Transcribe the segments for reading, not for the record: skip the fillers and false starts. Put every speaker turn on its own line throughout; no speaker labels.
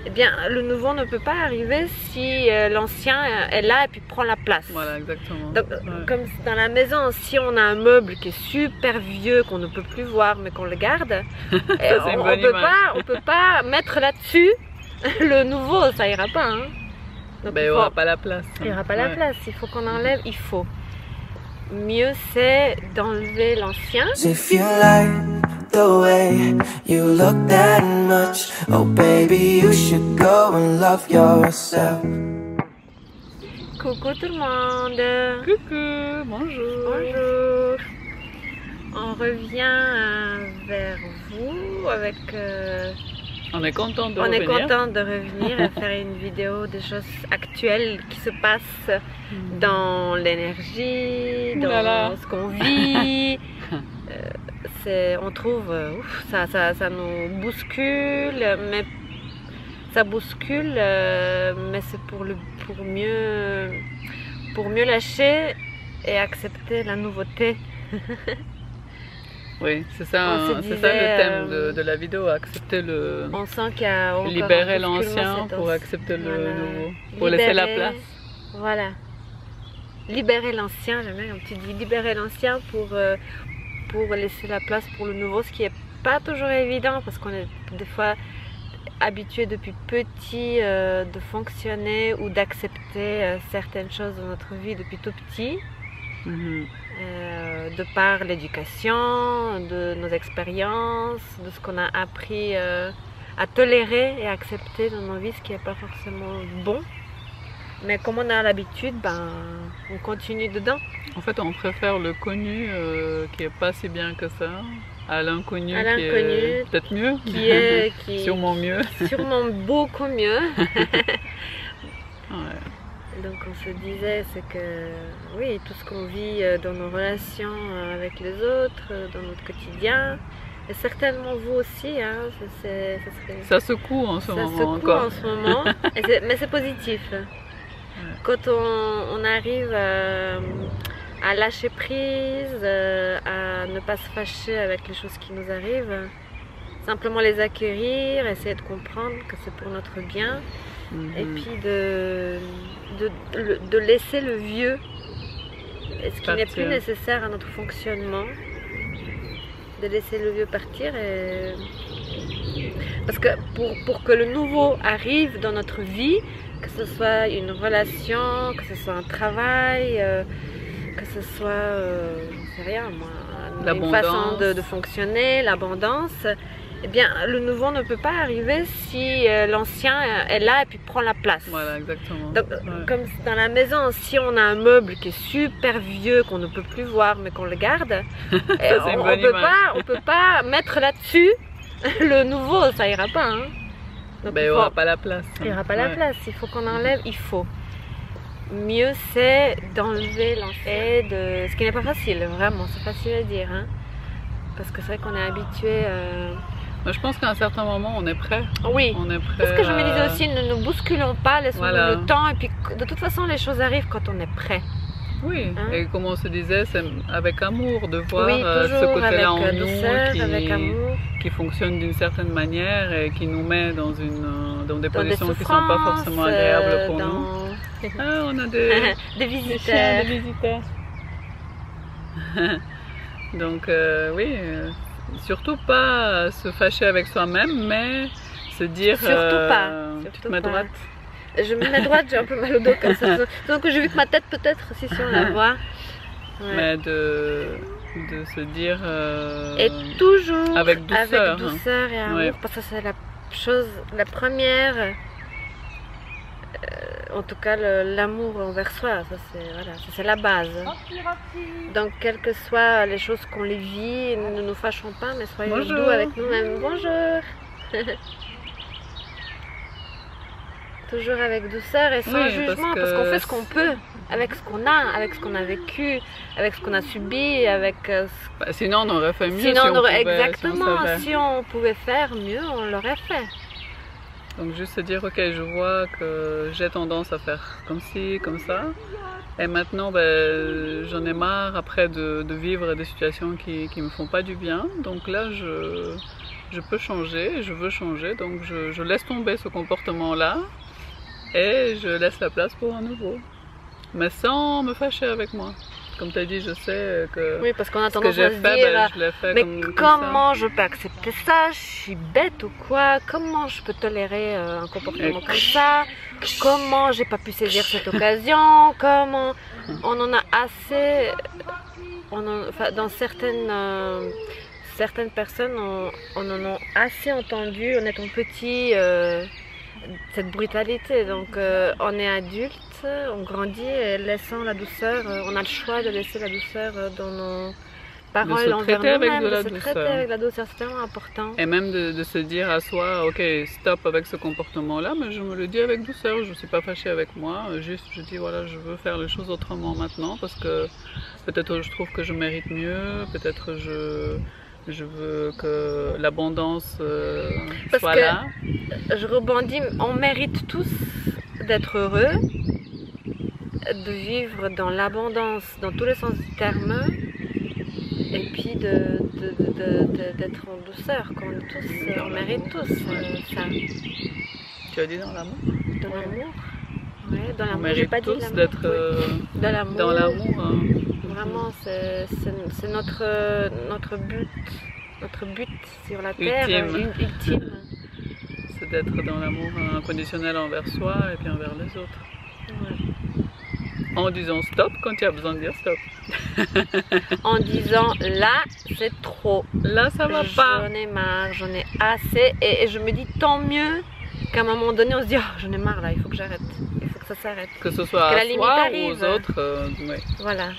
eh bien le nouveau ne peut pas arriver si l'ancien est là et puis prend la place.
Voilà, exactement.
Donc, comme dans la maison, si on a un meuble qui est super vieux, qu'on ne peut plus voir mais qu'on le garde, on peut pas mettre là-dessus le nouveau, ça ira pas. Hein. Donc,
il n'y aura pas la place.
Il n'y aura pas la place, il faut qu'on enlève, il faut. Mieux c'est d'enlever l'ancien.
If you like the way you look that much, oh baby, you should go and love yourself.
Coucou tout le monde.
Coucou, bonjour.
Bonjour. On revient vers vous avec...
On est content de
revenir.
On est
content de revenir et faire une vidéo des choses actuelles qui se passent dans l'énergie, dans ce qu'on vit. On trouve, ça nous bouscule, mais ça bouscule, mais c'est pour mieux lâcher et accepter la nouveauté.
Oui, c'est ça le thème de la vidéo, accepter le...
On sent qu'il y a encore
libérer l'ancien pour accepter le nouveau, pour laisser la place.
Voilà. Libérer l'ancien, j'aime bien quand tu dis libérer l'ancien pour laisser la place pour le nouveau, ce qui n'est pas toujours évident parce qu'on est des fois habitué depuis petit de fonctionner ou d'accepter certaines choses dans notre vie depuis tout petit. De par l'éducation, de nos expériences, de ce qu'on a appris à tolérer et accepter dans nos vies, ce qui n'est pas forcément bon. Mais comme on a l'habitude, on continue dedans.
En fait, on préfère le connu qui n'est pas si bien que ça, à l'inconnu qui est peut-être mieux,
qui est
sûrement mieux.
Sûrement beaucoup mieux.
Ouais.
Donc on se disait, c'est que oui, tout ce qu'on vit dans nos relations avec les autres, dans notre quotidien, et certainement vous aussi, hein,
ça secoue en ce moment
encore. Ça secoue en ce moment, mais c'est positif. Ouais. Quand on arrive à lâcher prise, à ne pas se fâcher avec les choses qui nous arrivent, simplement les accueillir, essayer de comprendre que c'est pour notre bien. Et puis de laisser le vieux, ce qui n'est plus nécessaire à notre fonctionnement, de laisser le vieux partir. Parce que pour que le nouveau arrive dans notre vie, que ce soit une relation, que ce soit un travail, que ce soit, je sais rien moi, une façon de fonctionner, l'abondance, eh bien, le nouveau ne peut pas arriver si l'ancien est là et puis prend la place.
Voilà, exactement.
Donc, comme dans la maison, si on a un meuble qui est super vieux, qu'on ne peut plus voir, mais qu'on le garde, on peut pas mettre là-dessus le nouveau, ça ira pas. Hein. Donc,
il n'y aura pas la place.
Il n'y aura pas la place, il faut qu'on enlève, il faut. Mieux c'est d'enlever l'ancien, ce qui n'est pas facile, vraiment, c'est facile à dire. Hein. Parce que c'est vrai qu'on est habitué...
Je pense qu'à un certain moment, on est prêt.
Oui,
on est prêt.
C'est ce que je me disais aussi, ne nous bousculons pas, laissons-nous le temps. Et puis, de toute façon, les choses arrivent quand on est prêt.
Oui, hein? Et comme on se disait, c'est avec amour de voir
ce
côté-là en
douceur,
nous qui fonctionne d'une certaine manière et qui nous met dans des positions qui ne sont pas forcément agréables pour nous. Ah, on a
des visiteurs.
Des visiteurs. Donc, oui... surtout pas se fâcher avec soi-même, mais se dire
surtout pas.
Tu te mets droite.
Je me mets droite, j'ai un peu mal au dos comme ça. Donc j'ai vu que ma tête peut-être, si on la voit. Ouais.
Mais de se dire
et toujours
avec douceur,
et amour, parce que c'est la première. En tout cas, l'amour envers soi, ça c'est la base. Donc, quelles que soient les choses qu'on les vit, ne nous fâchons pas, mais soyons doux avec nous-mêmes. Bonjour. Toujours avec douceur et sans jugement, parce qu'on fait ce qu'on peut, avec ce qu'on a, avec ce qu'on a vécu, avec ce qu'on a subi, avec...
sinon, on aurait fait mieux.
Exactement, si on pouvait faire mieux, on l'aurait fait.
Donc juste se dire, ok, je vois que j'ai tendance à faire comme ci, comme ça. Et maintenant, j'en ai marre après de vivre des situations qui me font pas du bien. Donc là, je peux changer, je veux changer, donc je laisse tomber ce comportement-là et je laisse la place pour un nouveau. Mais sans me fâcher avec moi. Comme tu as dit, je sais que
oui, parce qu'on a
ce que
tendance
j'ai
à se
fait,
dire,
je l'ai fait
mais
comme
comment je peux accepter ça? Je suis bête ou quoi? Comment je peux tolérer un comportement comme ça? Comment j'ai pas pu saisir cette occasion? Comment on en a assez? Enfin, dans certaines personnes, on en a assez entendu en étant petit cette brutalité. Donc, on est adulte. On grandit et laissant la douceur, on a le choix de laisser la douceur dans nos paroles envers nous-mêmes, de se traiter avec la douceur, c'est tellement important.
Et même de se dire à soi, ok, stop avec ce comportement-là, mais je me le dis avec douceur, je ne suis pas fâchée avec moi, juste je dis voilà, je veux faire les choses autrement maintenant parce que peut-être je trouve que je mérite mieux, peut-être je veux que l'abondance soit là.
Je rebondis, on mérite tous d'être heureux, de vivre dans l'abondance, dans tous les sens du terme, et puis d'être en douceur, on mérite tous ça.
Tu as dit dans l'amour?
Dans l'amour? Oui, dans l'amour.
On mérite tous d'être dans l'amour.
Vraiment, c'est notre but sur la terre, ultime.
C'est d'être dans l'amour inconditionnel envers soi et puis envers les autres.
Ouais.
En disant stop quand il y a besoin de dire stop.
En disant là c'est trop.
Là ça va pas.
J'en ai marre, j'en ai assez. Et je me dis tant mieux qu'à un moment donné on se dit oh, j'en ai marre là, il faut que j'arrête. Il faut que ça s'arrête.
Que ce soit à soi ou aux autres. Ouais.
Voilà.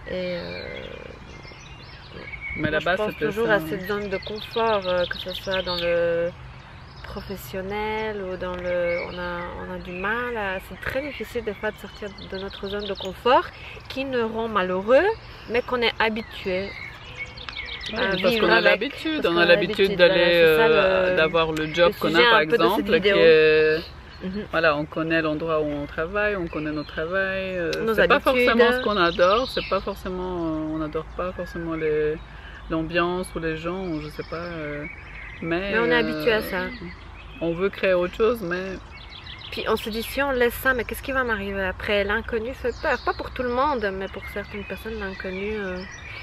Et
mais là-bas,
je pense toujours à cette zone de confort, que ce soit dans le professionnel ou dans le... On a du mal à... C'est très difficile des fois de sortir de notre zone de confort qui nous rend malheureux, mais qu'on est habitué
à parce qu'on a l'habitude. On a l'habitude d'aller, d'avoir le job qu'on a par exemple, qui est... Voilà, on connaît l'endroit où on travaille, on connaît notre travail. C'est pas forcément ce qu'on adore, c'est pas forcément... On n'adore pas forcément l'ambiance ou les gens, ou je sais pas. Mais
on est habitué à ça.
On veut créer autre chose, mais...
Puis on se dit, si on laisse ça, mais qu'est-ce qui va m'arriver après? L'inconnu fait peur. Pas pour tout le monde, mais pour certaines personnes, l'inconnu...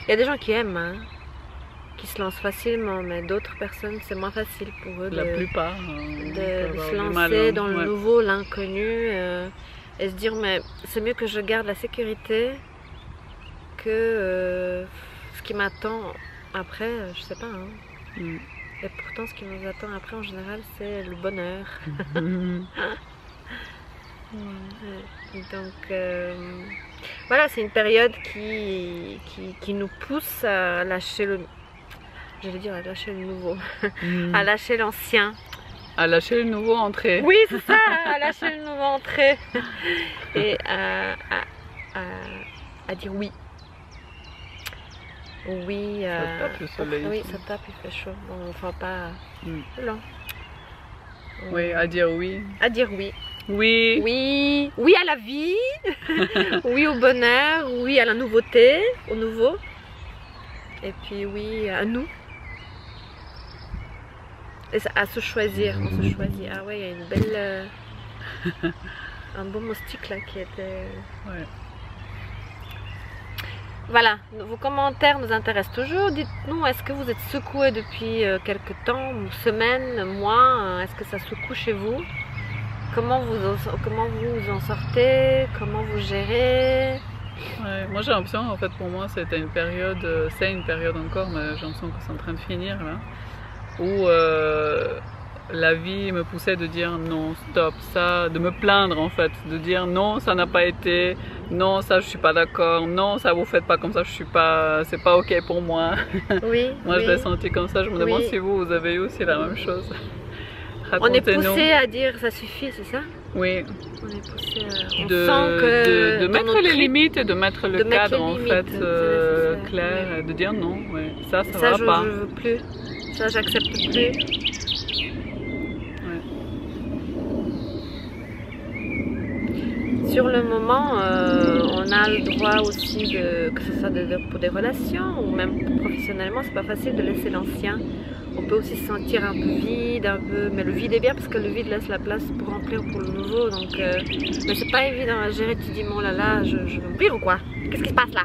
Il y a des gens qui aiment, hein, qui se lancent facilement, mais d'autres personnes, c'est moins facile pour eux
la plupart,
de se lancer dans le nouveau, l'inconnu, et se dire, mais c'est mieux que je garde la sécurité que ce qui m'attend après, je sais pas. Hein. Et pourtant, ce qui nous attend après, en général, c'est le bonheur. Donc, voilà, c'est une période qui nous pousse à lâcher le... J'allais dire à lâcher le nouveau. À lâcher l'ancien.
À lâcher le nouveau entrée.
Oui, c'est ça, à lâcher le nouveau entrée. Et à dire oui. Oui,
ça tape le soleil.
Oui, ça tape, il fait chaud. On ne fera pas long.
Oui, à dire oui.
À dire oui.
Oui.
Oui. Oui à la vie. Oui au bonheur. Oui à la nouveauté, au nouveau. Et puis oui à nous. Et à se choisir. On se choisit. Ah ouais, il y a une belle... un beau moustique là qui était...
Ouais.
Voilà, vos commentaires nous intéressent toujours. Dites-nous, est-ce que vous êtes secoué depuis quelques temps, semaines, mois? Est-ce que ça secoue chez vous? Comment vous en sortez? Comment vous gérez?
Ouais, moi j'ai l'impression, en fait, pour moi, c'était une période, c'est une période encore, mais j'ai l'impression que c'est en train de finir là, où la vie me poussait de dire non, stop, ça, de me plaindre en fait, de dire non, ça n'a pas été, non, ça je suis pas d'accord, non, ça vous faites pas comme ça, je suis pas, c'est pas ok pour moi.
Oui.
Moi je l'ai senti comme ça, je me demande si vous avez eu aussi la même chose.
On est poussé à dire ça suffit, c'est ça?
Oui.
On est poussé à...
de mettre les limites et de mettre le cadre en fait clair, de dire non, ouais. Ça va pas. Ça
je veux plus, ça j'accepte plus. Sur le moment, on a a le droit aussi, que ce soit pour des relations ou même professionnellement, c'est pas facile de laisser l'ancien. On peut aussi se sentir un peu vide, mais le vide est bien parce que le vide laisse la place pour remplir pour le nouveau. Donc, mais c'est pas évident à gérer. Tu dis, bon là là, je vais mourir ou quoi? Qu'est-ce qui se passe là?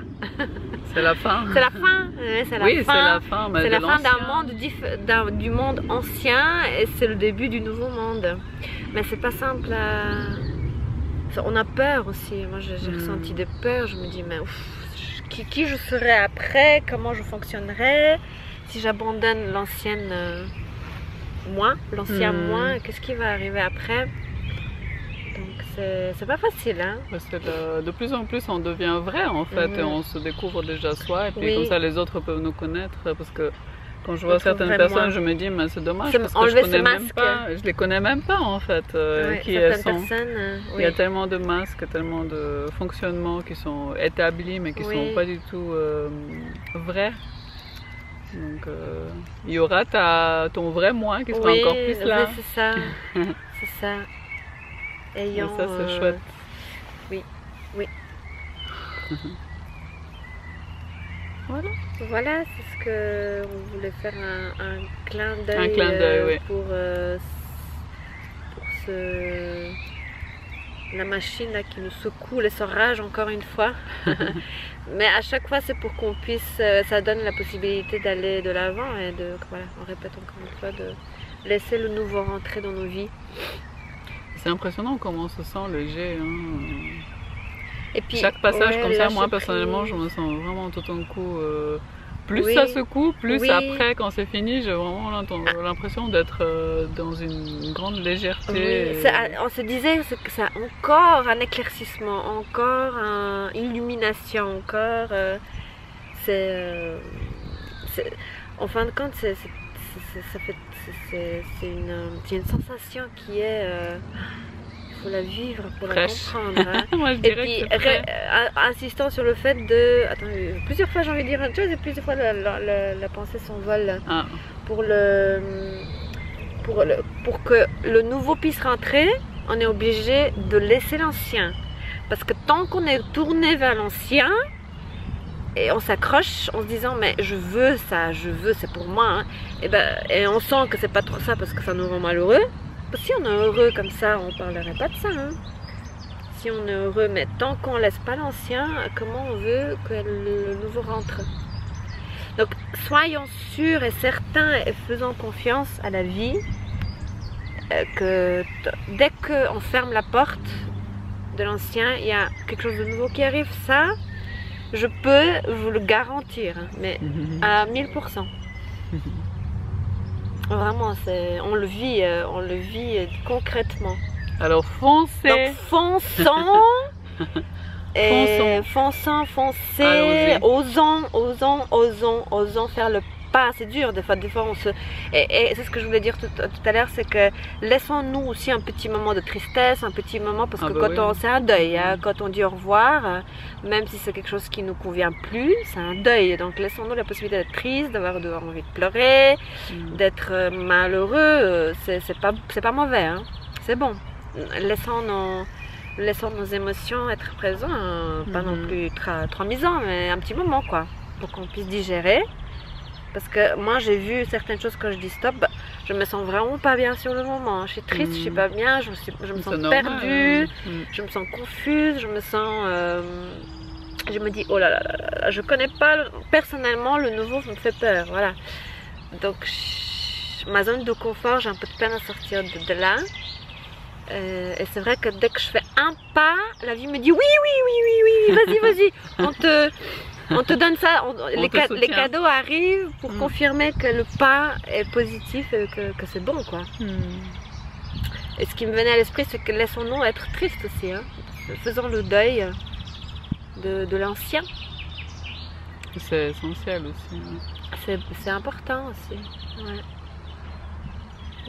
C'est la fin.
C'est la fin. C'est la
oui,
fin.
C'est la fin.
C'est la fin du monde ancien et c'est le début du nouveau monde. Mais c'est pas simple On a peur aussi. Moi, j'ai ressenti des peurs. Je me dis, mais qui je serai après? Comment je fonctionnerai? Si j'abandonne l'ancienne l'ancien moi, qu'est-ce qui va arriver après? Donc c'est pas facile, hein?
De plus en plus on devient vrai en fait et on se découvre déjà soi et puis comme ça les autres peuvent nous connaître parce que quand je vois certaines personnes je me dis mais c'est dommage parce que je les connais même pas en fait qui elles sont. Il y a tellement de masques, tellement de fonctionnements qui sont établis mais qui sont pas du tout vrais. Donc il y aura ton vrai moi qui sera encore plus là.
C'est ça, c'est ça. Ayant,
ça c'est chouette.
Oui. Voilà, c'est ce que on voulait faire un clin d'œil pour la machine là, qui nous secoue les orages encore une fois. Mais à chaque fois c'est pour qu'on puisse, ça donne la possibilité d'aller de l'avant et on répète encore une fois, de laisser le nouveau rentrer dans nos vies.
C'est impressionnant comment on se sent léger. Hein.
Et puis,
chaque passage comme ça, moi personnellement, je me sens vraiment tout d'un coup. Plus ça secoue, plus après, quand c'est fini, j'ai vraiment l'impression d'être dans une grande légèreté.
On se disait que c'est encore un éclaircissement, encore une illumination, encore. En fin de compte, c'est une sensation qui est. Il faut la vivre pour la comprendre. Hein.
Moi, je dirais
et puis, insistant sur le fait de. Attends, plusieurs fois j'ai envie de dire une chose et plusieurs fois la pensée s'envole. Pour que le nouveau puisse rentrer, on est obligé de laisser l'ancien. Parce que tant qu'on est tourné vers l'ancien, et on s'accroche en se disant mais je veux ça, c'est pour moi. Hein. Et on sent que c'est pas trop ça parce que ça nous rend malheureux. Si on est heureux comme ça, on parlerait pas de ça. Hein. Si on est heureux, mais tant qu'on laisse pas l'ancien, comment on veut que le nouveau rentre? Donc soyons sûrs et certains et faisons confiance à la vie que dès qu'on ferme la porte de l'ancien, il y a quelque chose de nouveau qui arrive. Ça, je peux vous le garantir, hein, mais à 1000%. Vraiment, on le vit concrètement.
Alors foncez.
Donc fonçons. Foncez, osons faire le pas. C'est dur, des fois on se. Et c'est ce que je voulais dire tout à l'heure, c'est que laissons-nous aussi un petit moment de tristesse, un petit moment, parce que c'est un deuil, hein, quand on dit au revoir, même si c'est quelque chose qui nous convient plus, c'est un deuil. Donc laissons-nous la possibilité d'être triste, d'avoir envie de pleurer, d'être malheureux. C'est pas mauvais, hein. C'est bon. Laissons nos émotions être présentes, pas non plus trop misant, mais un petit moment quoi, pour qu'on puisse digérer. Parce que moi j'ai vu certaines choses quand je dis stop, je me sens vraiment pas bien sur le moment. Je suis triste, je suis pas bien, je me sens perdue, je me sens confuse, je me dis oh là là là là, je connais pas personnellement le nouveau, me fait peur, voilà. Donc ma zone de confort, j'ai un peu de peine à sortir de là. Et c'est vrai que dès que je fais un pas, la vie me dit oui, vas-y, on te donne ça, les cadeaux arrivent pour confirmer que le pas est positif et que c'est bon quoi. Et ce qui me venait à l'esprit, c'est que laissons-nous être tristes aussi, hein. Faisons le deuil de l'ancien.
C'est essentiel aussi. Hein.
C'est important aussi. Ouais.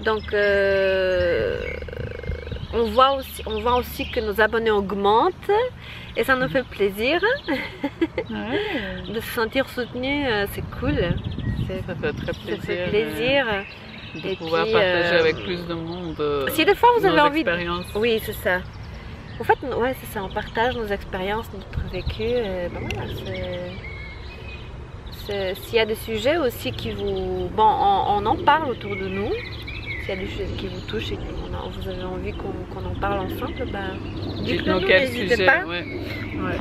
Donc on voit aussi que nos abonnés augmentent et ça nous fait plaisir de se sentir soutenus, c'est cool.
Ça fait très plaisir.
Ça fait plaisir.
De pouvoir partager avec plus de monde.
Si des fois vous avez envie
d'expériences.
Oui, c'est ça. En fait, ouais, c'est ça, on partage nos expériences, notre vécu. Ben voilà, s'il y a des sujets aussi qui vous... Bon, on en parle autour de nous. S'il y a des sujets qui vous touchent et que vous avez envie qu'on en parle ensemble, ben, dites-le nous, n'hésitez pas.
Ouais. Ouais.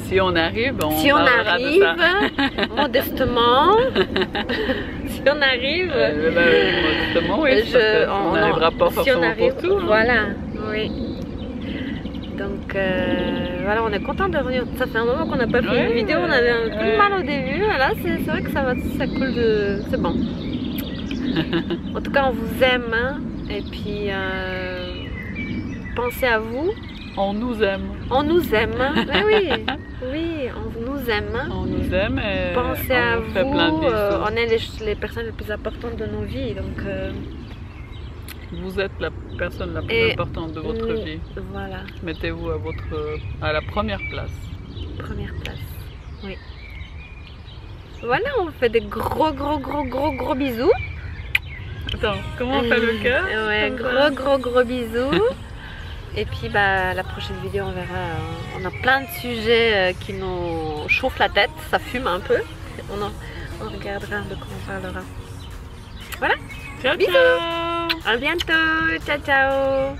Si on arrive, on
parlera de ça. Modestement. Si on arrive...
modestement, oui, on n'arrivera pas forcément pour tout.
Voilà, oui. Donc voilà, on est content de revenir. Ça fait un moment qu'on n'a pas fait une vidéo, on avait un peu mal au début. Là, c'est vrai que ça coule de... C'est bon. En tout cas, on vous aime. Hein, et puis, pensez à vous.
On nous aime.
On nous aime. Mais oui, oui, on nous aime.
On nous aime et
pensez à
vous. Fait plein de bisous.
On est les personnes les plus importantes de nos vies. Donc,
vous êtes la personne la plus importante de votre vie.
Voilà.
Mettez-vous à la première place.
Première place, oui. Voilà, on fait des gros bisous.
Attends, comment on fait le cœur?
Ouais, gros bisous. Et puis bah, la prochaine vidéo, on verra. On a plein de sujets qui nous chauffent la tête. Ça fume un peu. On regardera de quoi on parlera. Voilà.
Ciao,
bisous.
ciao.
À bientôt. Ciao, ciao.